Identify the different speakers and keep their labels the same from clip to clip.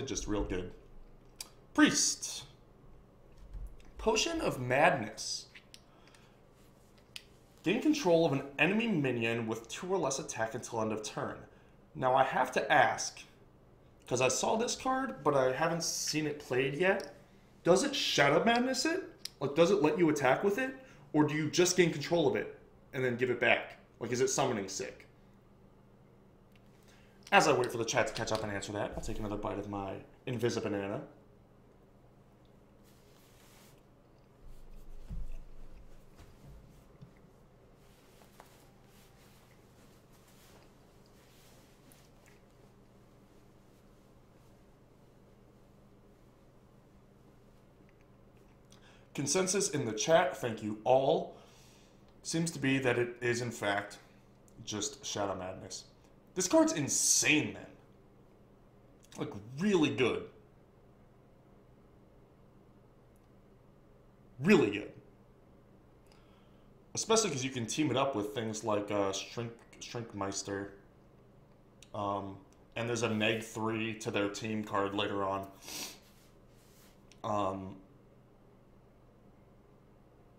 Speaker 1: just real good. Priest. Potion of Madness. Gain control of an enemy minion with 2 or less attack until end of turn. Now I have to ask, because I saw this card, but I haven't seen it played yet. Does it Shadow Madness it? Like, does it let you attack with it? Or do you just gain control of it and then give it back? Like, is it summoning sick? As I wait for the chat to catch up and answer that, I'll take another bite of my Invisibanana. Consensus in the chat, thank you all, seems to be that it is in fact just Shadow Madness. This card's insane, man. Like, really good. Really good. Especially because you can team it up with things like Shrinkmeister. And there's a neg 3 to their team card later on.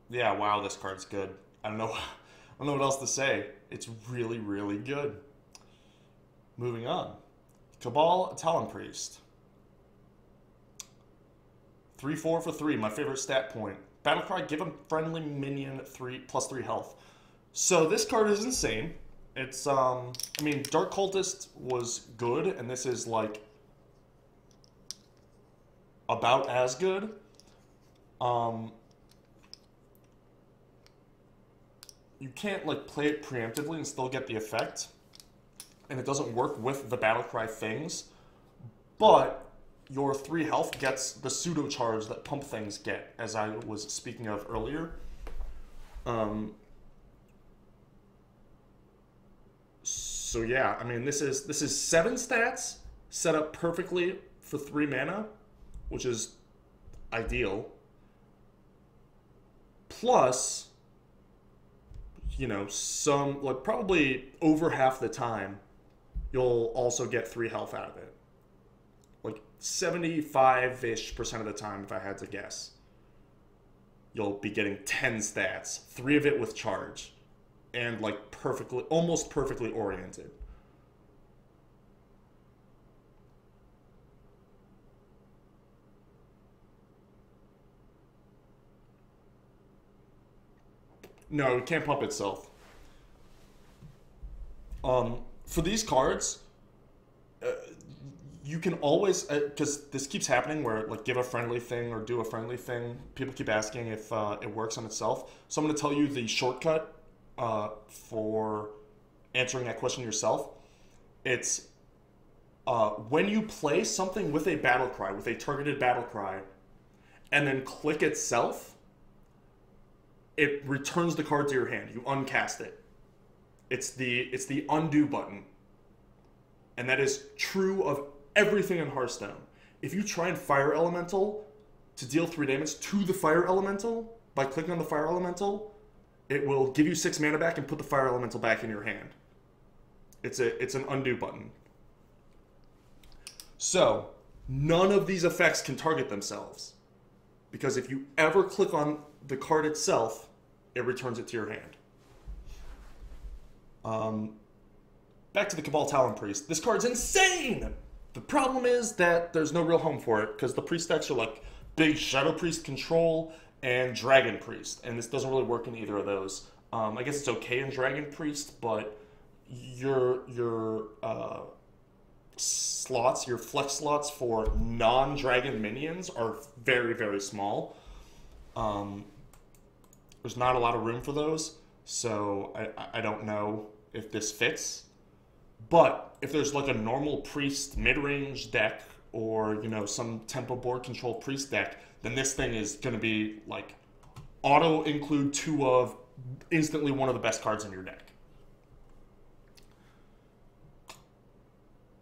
Speaker 1: Yeah, wow, this card's good. I don't know what else to say. It's really, really good. Moving on. Cabal Talon Priest. 3/4 for 3, my favorite stat point. Battlecry, give a friendly minion +3 health. So this card is insane. It's, I mean, Dark Cultist was good, and this is, like, about as good. You can't, like, play it preemptively and still get the effect. And it doesn't work with the Battlecry things. But your 3 health gets the pseudo charge that pump things get, as I was speaking of earlier. So yeah, I mean, this is 7 stats set up perfectly for 3 mana, which is ideal. Plus, you know, some, like, probably over half the time, you'll also get 3 health out of it. Like 75-ish% of the time, if I had to guess, you'll be getting 10 stats, 3 of it with charge, and like perfectly, almost perfectly oriented. No, it can't pump itself. For these cards, you can always, because this keeps happening where, like, give a friendly thing or do a friendly thing. People keep asking if it works on itself. So I'm going to tell you the shortcut for answering that question yourself. It's when you play something with a battle cry, with a targeted battle cry, and then click itself, it returns the card to your hand. You uncast it. It's the undo button. And that is true of everything in Hearthstone. If you try and Fire Elemental to deal 3 damage to the Fire Elemental by clicking on the Fire Elemental, it will give you 6 mana back and put the Fire Elemental back in your hand. It's an undo button. So, none of these effects can target themselves. Because if you ever click on the card itself, it returns it to your hand. Back to the Cabal Talon Priest. This card's insane! The problem is that there's no real home for it, because the priest decks are like big Shadow Priest Control and Dragon Priest, and this doesn't really work in either of those. I guess it's okay in Dragon Priest, but your slots, your flex slots for non-dragon minions are very, very small. There's not a lot of room for those, so I don't know if this fits. But if there's like a normal priest mid-range deck, or, you know, some tempo board control priest deck, then this thing is going to be like auto include 2 of instantly one of the best cards in your deck.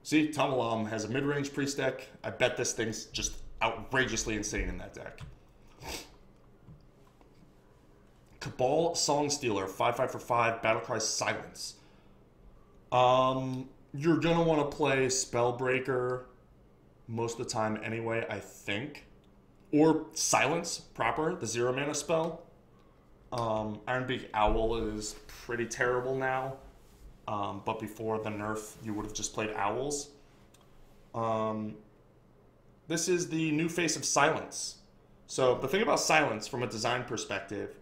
Speaker 1: See, Tamalam has a mid-range priest deck. I bet this thing's just outrageously insane in that deck. Cabal Songstealer, 5/5 for 5, Battlecry Silence. You're gonna want to play Spellbreaker most of the time anyway, I think. Or Silence proper, the 0 mana spell. Ironbeak Owl is pretty terrible now. But before the nerf, you would have just played Owls. This is the new face of Silence. So the thing about Silence from a design perspective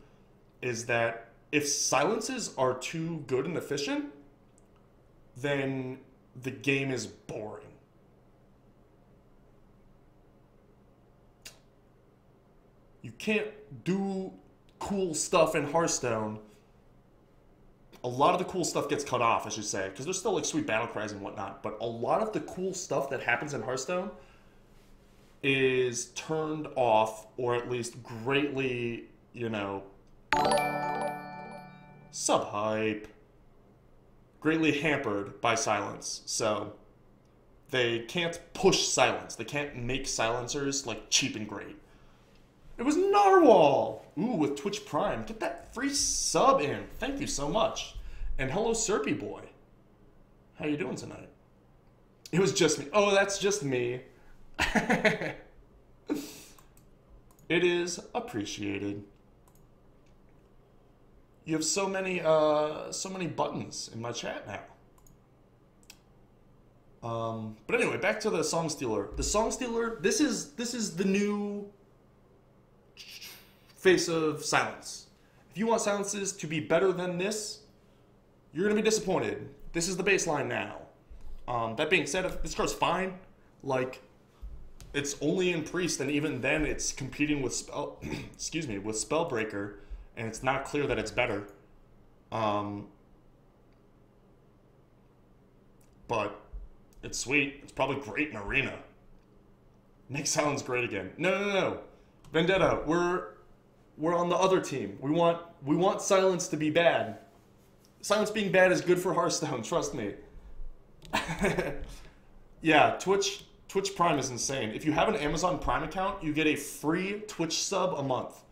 Speaker 1: is that if silences are too good and efficient, then the game is boring. You can't do cool stuff in Hearthstone. A lot of the cool stuff gets cut off, I should say, because there's still like sweet battle cries and whatnot, but a lot of the cool stuff that happens in Hearthstone is turned off, or at least greatly, you know, sub-hype, greatly hampered by Silence. So they can't push Silence. They can't make silencers like cheap and great. It was Narwhal! Ooh, with Twitch Prime. Get that free sub in. Thank you so much. And hello, Serpy Boy. How you doing tonight? It was just me. Oh, that's just me. It is appreciated. You have so many buttons in my chat now. But anyway, back to the Song Stealer. The Song Stealer. This is the new face of Silence. If you want silences to be better than this, you're gonna be disappointed. This is the baseline now. That being said, if this card's fine. Like, it's only in Priest, and even then, it's competing with Spell. Excuse me, with Spellbreaker, and it's not clear that it's better. But it's sweet. It's probably great in Arena. Make Silence great again. No. Vendetta, we're on the other team. We want Silence to be bad. Silence being bad is good for Hearthstone, trust me. Yeah, Twitch Prime is insane. If you have an Amazon Prime account, you get a free Twitch sub a month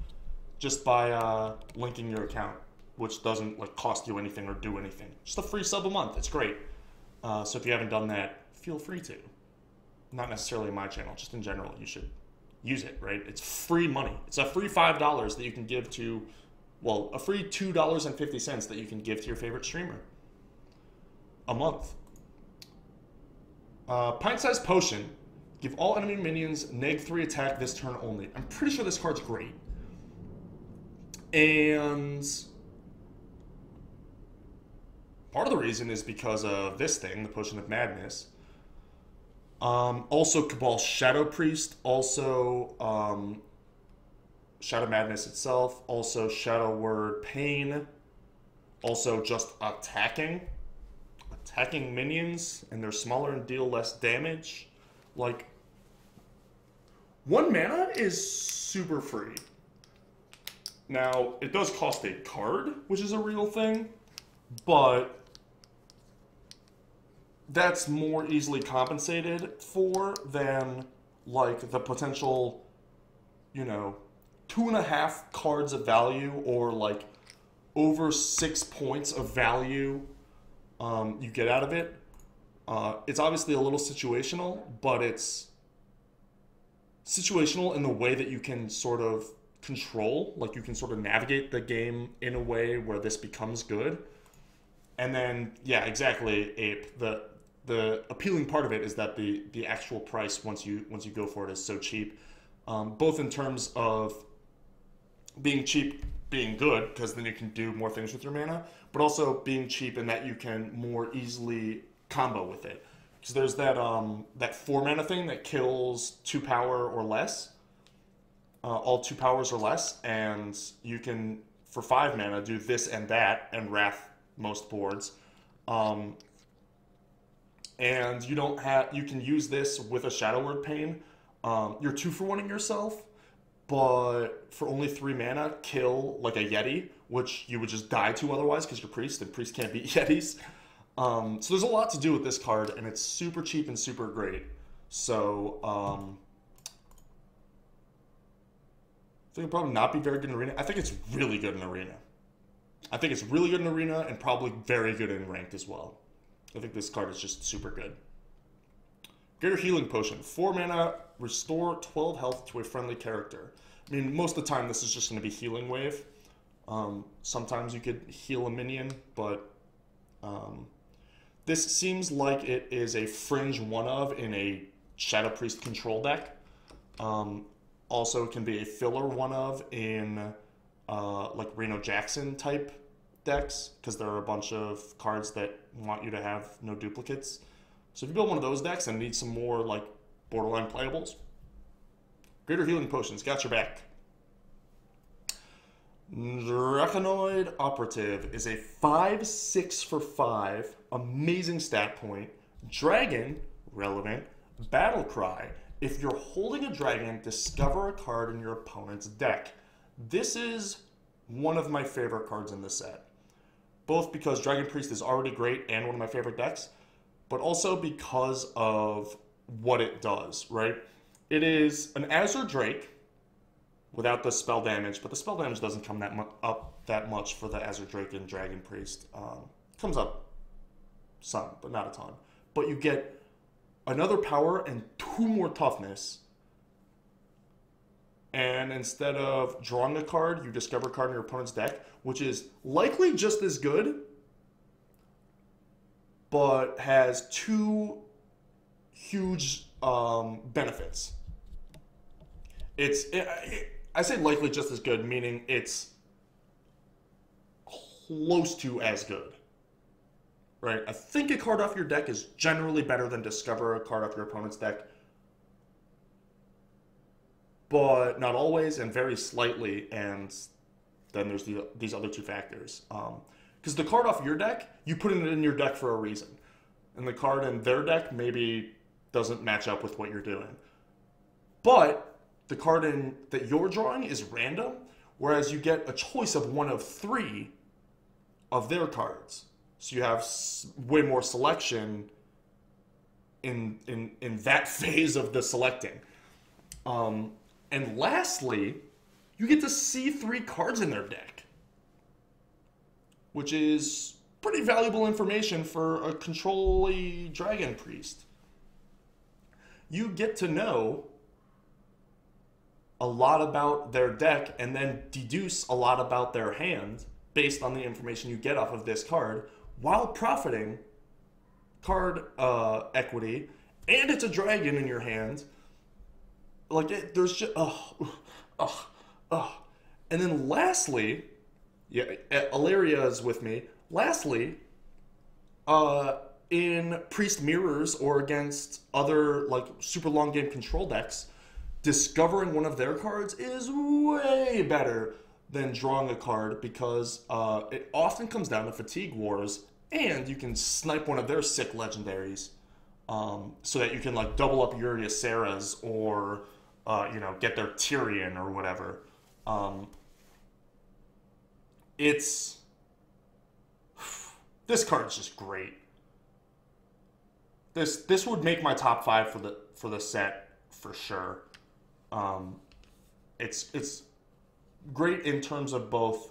Speaker 1: just by linking your account, which doesn't like cost you anything or do anything. Just a free sub a month. It's great. So if you haven't done that, feel free to. Not necessarily my channel, just in general, you should use it, right? It's free money. It's a free $5 that you can give to, well, a free $2.50 that you can give to your favorite streamer a month. Pint-sized Potion. Give all enemy minions -3 attack this turn only. I'm pretty sure this card's great. And part of the reason is because of this thing, the Potion of Madness. Also Cabal Shadow Priest, also Shadow Madness itself, also Shadow Word Pain, also just attacking minions, and they're smaller and deal less damage. Like, 1 mana is super free. Now, it does cost a card, which is a real thing, but that's more easily compensated for than, like, the potential, you know, 2.5 cards of value, or, like, over 6 points of value you get out of it. It's obviously a little situational, but it's situational in the way that you can sort of control, like you can sort of navigate the game in a way where this becomes good. And then, yeah, exactly, Ape. The appealing part of it is that the actual price once you go for it is so cheap, both in terms of being cheap, being good, because then you can do more things with your mana, but also being cheap in that you can more easily combo with it. Because there's that 4 mana thing that kills 2 power or less, all 2 powers or less, and you can, for 5 mana, do this and that, and Wrath most boards. And you can use this with a Shadow Word Pain. You're 2-for-1ing yourself, but for only 3 mana, kill like a Yeti, which you would just die to otherwise because you're Priest, and Priest can't beat Yetis. So there's a lot to do with this card, and it's super cheap and super great. So, I think it'll probably not be very good in Arena. I think it's really good in Arena. I think it's really good in Arena, and probably very good in Ranked as well. I think this card is just super good. Greater Healing Potion. 4 mana, restore 12 health to a friendly character. I mean, most of the time this is just going to be Healing Wave. Sometimes you could heal a minion, but this seems like it is a fringe one-of in a Shadow Priest control deck. Also, it can be a filler one-of in like Reno Jackson type decks, because there are a bunch of cards that want you to have no duplicates. So if you build one of those decks and need some more like borderline playables, Greater Healing Potions got your back. Draconic Operative is a 5/6 for 5, amazing stat point. Dragon, relevant. Battle Cry. If you're holding a dragon, discover a card in your opponent's deck. This is one of my favorite cards in the set. Both because Dragon Priest is already great and one of my favorite decks, but also because of what it does, right? It is an Azure Drake without the spell damage, but the spell damage doesn't come up that much for the Azure Drake and Dragon Priest. Comes up some, but not a ton. But you get another power and 2 more toughness. And instead of drawing a card, you discover a card in your opponent's deck, which is likely just as good, but has 2 huge benefits. I say likely just as good, meaning it's close to as good. Right? I think a card off your deck is generally better than discover a card off your opponent's deck, but not always, and very slightly. And then there's these other 2 factors. Because the card off your deck, you put it in your deck for a reason, and the card in their deck maybe doesn't match up with what you're doing. But the card that you're drawing is random, whereas you get a choice of 1 of 3 of their cards. So you have way more selection in that phase of the selecting. And lastly, you get to see 3 cards in their deck, which is pretty valuable information for a control-y Dragon Priest. You get to know a lot about their deck and then deduce a lot about their hand based on the information you get off of this card, while profiting card equity, and it's a dragon in your hand. Like, there's just, And then lastly, yeah, Ilaria is with me. Lastly, in Priest Mirrors or against other, like, super long game control decks, discovering one of their cards is way better than drawing a card, because it often comes down to Fatigue Wars, and you can snipe one of their sick legendaries, so that you can like double up your Ysera's or get their Tyrion or whatever. This card is just great. This would make my top 5 for the set for sure. It's great in terms of both.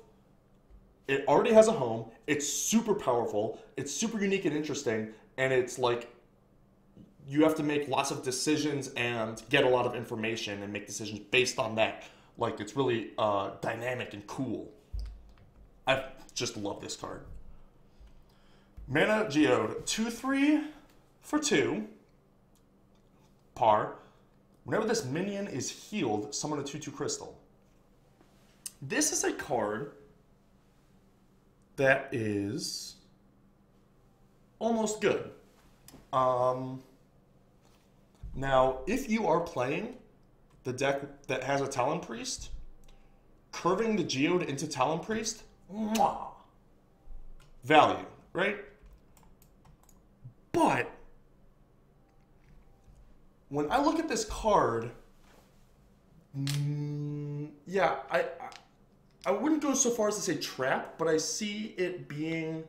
Speaker 1: It already has a home. It's super powerful. It's super unique and interesting, and it's like you have to make lots of decisions and get a lot of information and make decisions based on that. Like, it's really dynamic and cool. I just love this card. Mana Geode, 2/3 for 2. Par. Whenever this minion is healed, summon a 2/2 crystal. This is a card that is almost good. Now, if you are playing the deck that has a Talon Priest, curving the Geode into Talon Priest, mwah, value, right? But when I look at this card, yeah, I wouldn't go so far as to say trap, but I see it being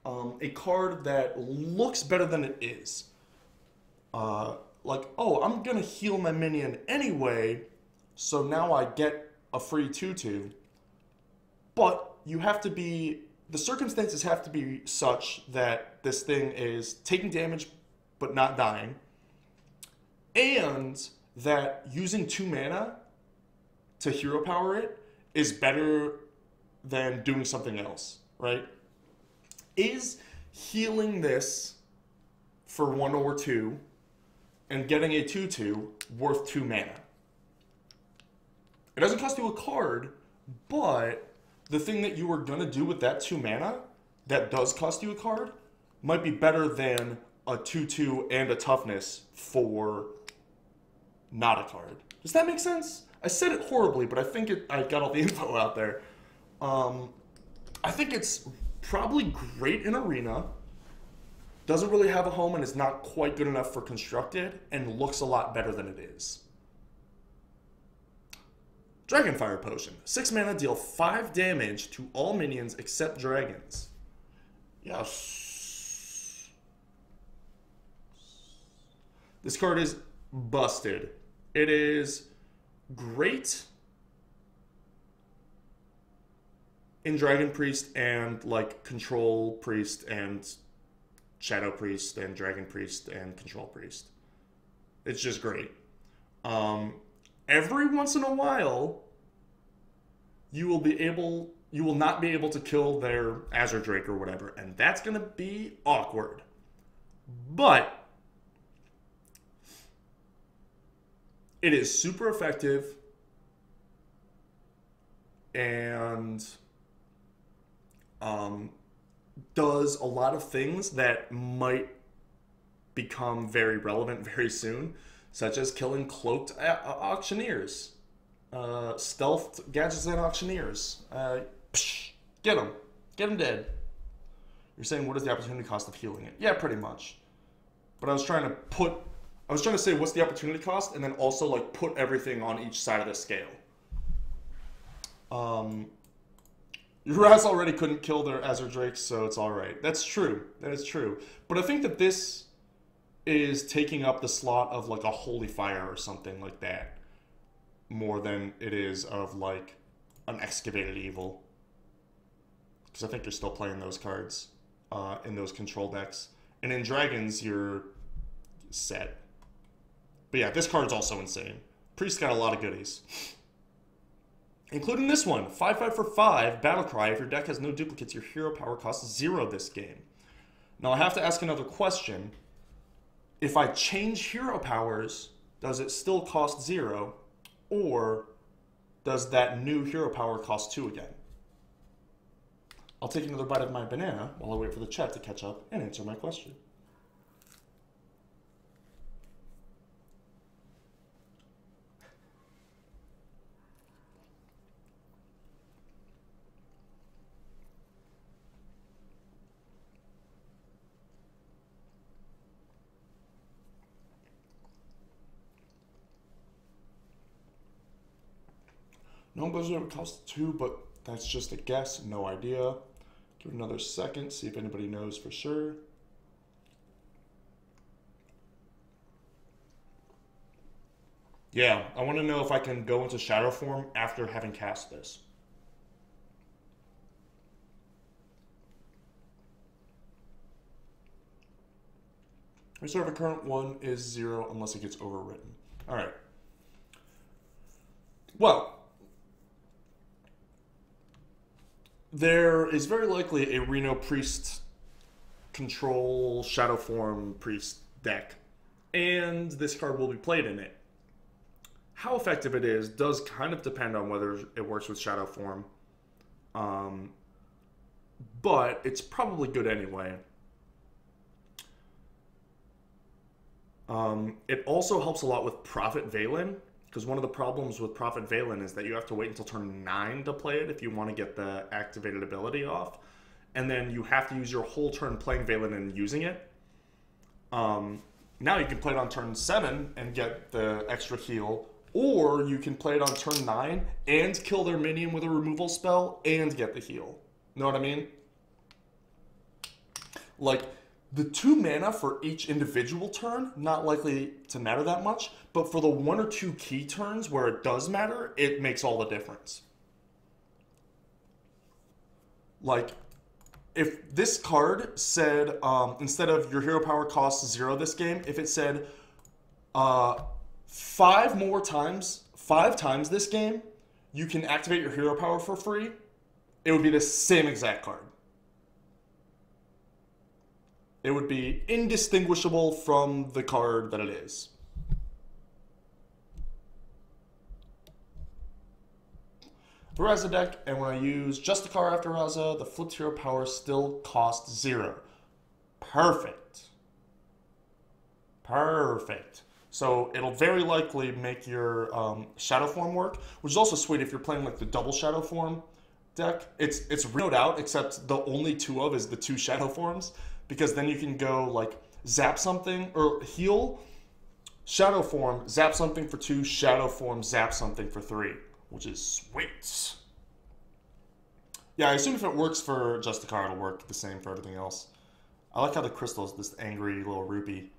Speaker 1: a card that looks better than it is. Like, oh, I'm going to heal my minion anyway, so now I get a free 2/2. But you have to be, the circumstances have to be such that this thing is taking damage but not dying. and that using 2 mana to hero power it is better than doing something else, right? Is healing this for 1 or 2 and getting a 2/2 worth 2 mana? It doesn't cost you a card, but the thing that you were going to do with that 2 mana that does cost you a card might be better than a 2/2 and a toughness for not a card. Does that make sense? I said it horribly, but I think I got all the info out there. I think it's probably great in Arena. Doesn't really have a home and is not quite good enough for Constructed, and looks a lot better than it is. Dragonfire Potion. 6 mana, deal 5 damage to all minions except dragons. Yes. This card is busted. It is great in Dragon Priest and like Control Priest and Shadow Priest and Dragon Priest and Control Priest. It's just great. Every once in a while, you will not be able to kill their Azure Drake or whatever, and that's gonna be awkward. But it is super effective and does a lot of things that might become very relevant very soon, such as killing cloaked auctioneers, stealthed Gadgetzan auctioneers. Get them dead. You're saying, what is the opportunity cost of healing it? Yeah, pretty much. But I was trying to say what's the opportunity cost, and then also like put everything on each side of the scale. Your ass already couldn't kill their Azure Drakes, so it's alright. That's true. That is true. But I think that this is taking up the slot of like a Holy Fire or something like that, more than it is of like an Excavated Evil. Because I think you're still playing those cards in those control decks. And in Dragons, you're set. But yeah, this card's also insane. Priest got a lot of goodies. Including this one, 5/5 for 5, Battlecry. If your deck has no duplicates, your hero power costs 0 this game. Now I have to ask another question. If I change hero powers, does it still cost 0? Or does that new hero power cost 2 again? I'll take another bite of my banana while I wait for the chat to catch up and answer my question. No Blizzard would cost 2, but that's just a guess. No idea. Give it another second, see if anybody knows for sure. Yeah, I want to know if I can go into Shadow form after having cast this. Reserve a current one is 0 unless it gets overwritten. Alright. Well, there is very likely a Reno Priest control Shadow Form Priest deck, and this card will be played in it. How effective it is does kind of depend on whether it works with Shadow Form, but it's probably good anyway. It also helps a lot with Prophet Valen, because one of the problems with Prophet Valen is that you have to wait until turn 9 to play it if you want to get the activated ability off. And then you have to use your whole turn playing Valen and using it. Now you can play it on turn 7 and get the extra heal. Or you can play it on turn 9 and kill their minion with a removal spell and get the heal. Know what I mean? Like, the 2 mana for each individual turn, not likely to matter that much, but for the 1 or 2 key turns where it does matter, it makes all the difference. Like, if this card said, instead of your hero power costs 0 this game, if it said, Uh, 5 times this game, you can activate your hero power for free. It would be the same exact card. It would be indistinguishable from the card that it is. The Raza deck, and when I use just a card after Raza, the flipped hero power still costs 0. Perfect. Perfect. So it'll very likely make your Shadow Form work, which is also sweet if you're playing like the double Shadow Form deck. It's renoed out, except the only 2 of is the 2 Shadow Forms, because then you can go like zap something, or heal, Shadow Form, zap something for 2, Shadow Form, zap something for 3, which is sweet. Yeah, I assume if it works for just the card, it'll work the same for everything else. I like how the crystal's this angry little rupee.